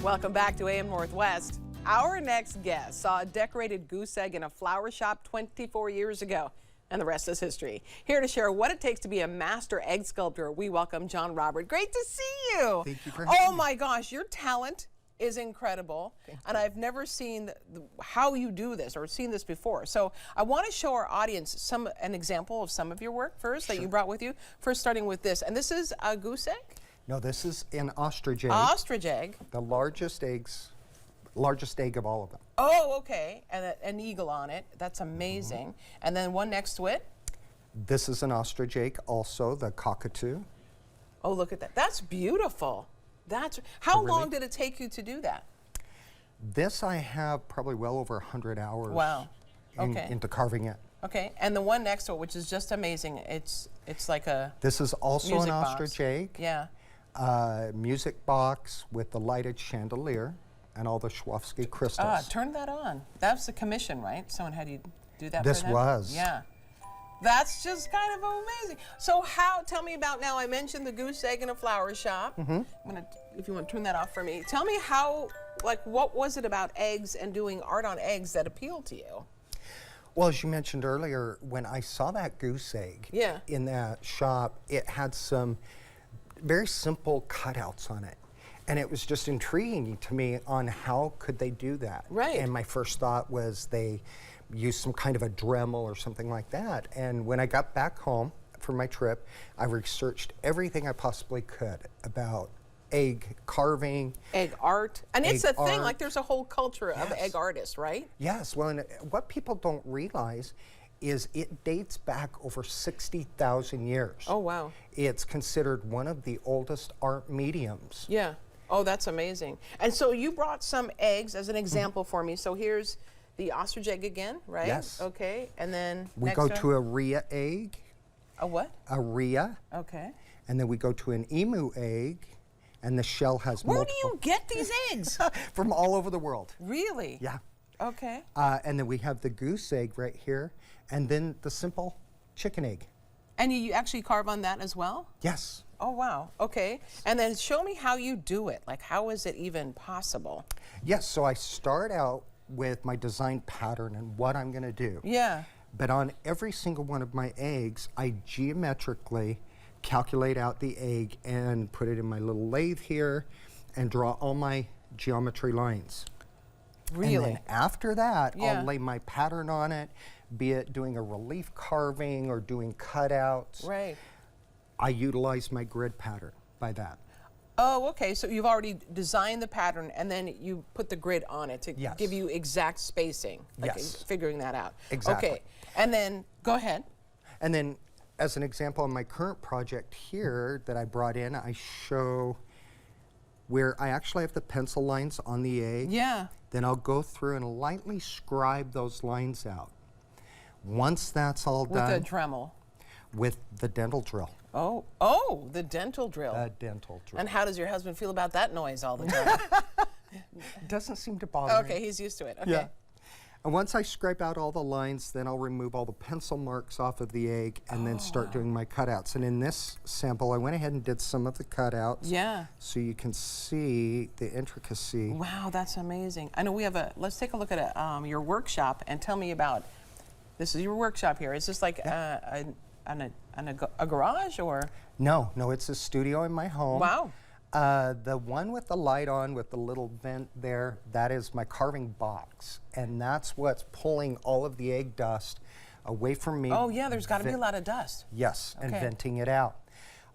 Welcome back to AM Northwest. Our next guest saw a decorated goose egg in a flower shop 24 years ago, and the rest is history. Here to share what it takes to be a master egg sculptor, we welcome John Robert. Great to see you. Thank you for having me. Oh my gosh, your talent is incredible, and I've never seen how you do this or seen this before. So I want to show our audience an example of some of your work first that you brought with you. First, starting with this, and this is a goose egg. No, this is an ostrich egg. Ostrich egg. The largest egg of all of them. Oh, okay, and an eagle on it. That's amazing. And then one next to it. This is an ostrich egg, also the cockatoo. Oh, look at that. That's beautiful. How long did it take you to do that? This I have probably well over 100 hours. Wow. Okay. Into carving it. Okay, and the one next to it, which is just amazing. It's like a This is also an ostrich box. egg. Yeah. Music box with the lighted chandelier and all the Swarovski crystals. Turn that on. That's the commission, right? Someone had you do that This for them? was. Yeah. That's just kind of amazing. So tell me about, now I mentioned the goose egg in a flower shop. If you want to turn that off for me. Tell me what was it about eggs and doing art on eggs that appealed to you? Well, as you mentioned earlier, when I saw that goose egg in that shop, it had some very simple cutouts on it. And it was just intriguing to me on how could they do that. Right. And my first thought was they used some kind of a Dremel or something like that. And when I got back home from my trip, I researched everything I possibly could about egg carving. Egg art. And it's a thing, art. like there's a whole culture of egg artists, right? Yes, well, and what people don't realize is it dates back over 60,000 years. Oh, wow. It's considered one of the oldest art mediums. Yeah. Oh, that's amazing. And so you brought some eggs as an example for me. So here's the ostrich egg again, right? Yes. Okay, and then We go to a rhea egg. A what? A rhea. Okay. And then we go to an emu egg, and the shell has Where multiple. do you get these eggs? From all over the world. Really? Yeah. Okay. And then we have the goose egg right here, and then the simple chicken egg. And you actually carve on that as well? Yes. Oh, wow. Okay. And then show me how you do it. Like, how is it even possible? Yes, so I start out with my design pattern and what I'm going to do. Yeah. But on every single one of my eggs, I geometrically calculate out the egg and put it in my little lathe here and draw all my geometry lines. Really? And then after that, Yeah. I'll lay my pattern on it, be it doing a relief carving or doing cutouts. Right. I utilize my grid pattern by that. Oh, okay. So you've already designed the pattern, and then you put the grid on it to Yes. give you exact spacing. Like Yes. figuring that out. Exactly. Okay. And then, go ahead. And then, as an example, on my current project here that I brought in, I show where I actually have the pencil lines on the egg. Yeah. Then I'll go through and lightly scribe those lines out. Once that's all With done, a Dremel. with the dental drill. Oh, the dental drill. The dental drill. And how does your husband feel about that noise all the time? Doesn't seem to bother me. Okay, he's used to it. Okay. Yeah. And once I scrape out all the lines, then I'll remove all the pencil marks off of the egg and then start doing my cutouts. And in this sample, I went ahead and did some of the cutouts. Yeah. So you can see the intricacy. Wow, that's amazing. I know we have let's take a look at your workshop and tell me about, this is your workshop here. Is this like a garage or? No, it's a studio in my home. Wow. The one with the light on with the little vent there, that is my carving box. And that's what's pulling all of the egg dust away from me. Oh yeah, there's got to be a lot of dust. Yes, and Okay. venting it out.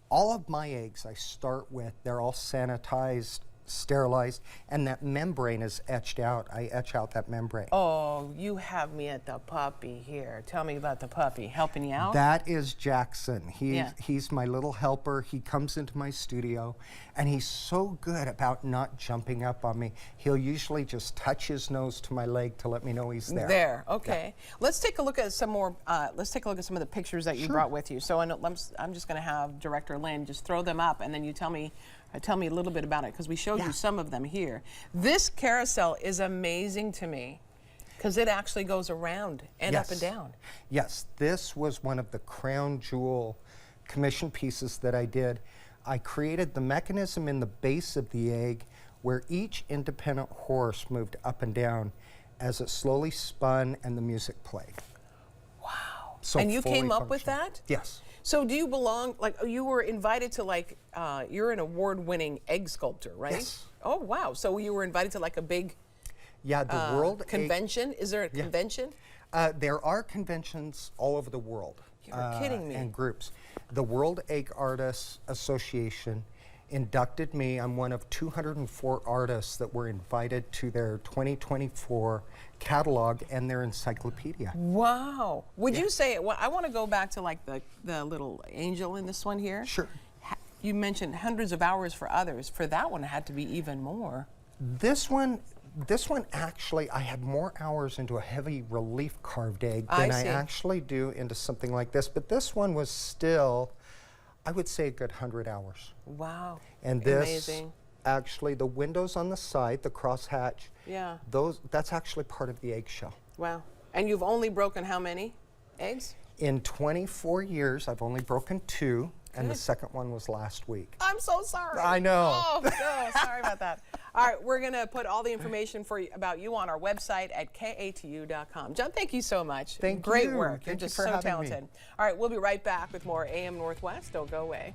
All of my eggs I start with, they're all sanitized, sterilized, and that membrane is etched out. I etch out that membrane. Oh, you have me at the puppy here. Tell me about the puppy. Helping you out? That is Jackson. Yeah. He's my little helper. He comes into my studio, and he's so good about not jumping up on me. He'll usually just touch his nose to my leg to let me know he's there. There, okay. Let's take a look at some more, let's take a look at some of the pictures that you brought with you. So I'm just going to have Director Lynn just throw them up, and then you tell me a little bit about it, because we showed you some of them here. This carousel is amazing to me, because it actually goes around and up and down. Yes, this was one of the crown jewel commission pieces that I did. I created the mechanism in the base of the egg where each independent horse moved up and down as it slowly spun and the music played. Wow. So and you came up with functional. that? Yes. So do you belong, like you were invited to like, you're an award-winning egg sculptor, right? Yes. Oh, wow. So you were invited to like a big the World convention? Is there a convention? There are conventions all over the world. You're kidding me. And groups. The World Egg Artists Association inducted me. I'm one of 204 artists that were invited to their 2024 catalog and their encyclopedia. Wow. Would you say, well, I want to go back to like the little angel in this one here. Sure. You mentioned hundreds of hours for others. For that one, it had to be even more. This one actually, I had more hours into a heavy relief carved egg than I actually do into something like this. But this one was still, I would say, a good 100 hours. Wow. And this, amazing. actually, the windows on the side, the crosshatch, yeah, that's actually part of the eggshell. Wow. And you've only broken how many eggs? In 24 years, I've only broken 2. And the second one was last week. I'm so sorry. I know. Oh, no, sorry about that. All right, we're going to put all the information about you on our website at katu.com. John, thank you so much. Thank you. Great work. You're Thank you just for so having me. talented. All right, we'll be right back with more AM Northwest. Don't go away.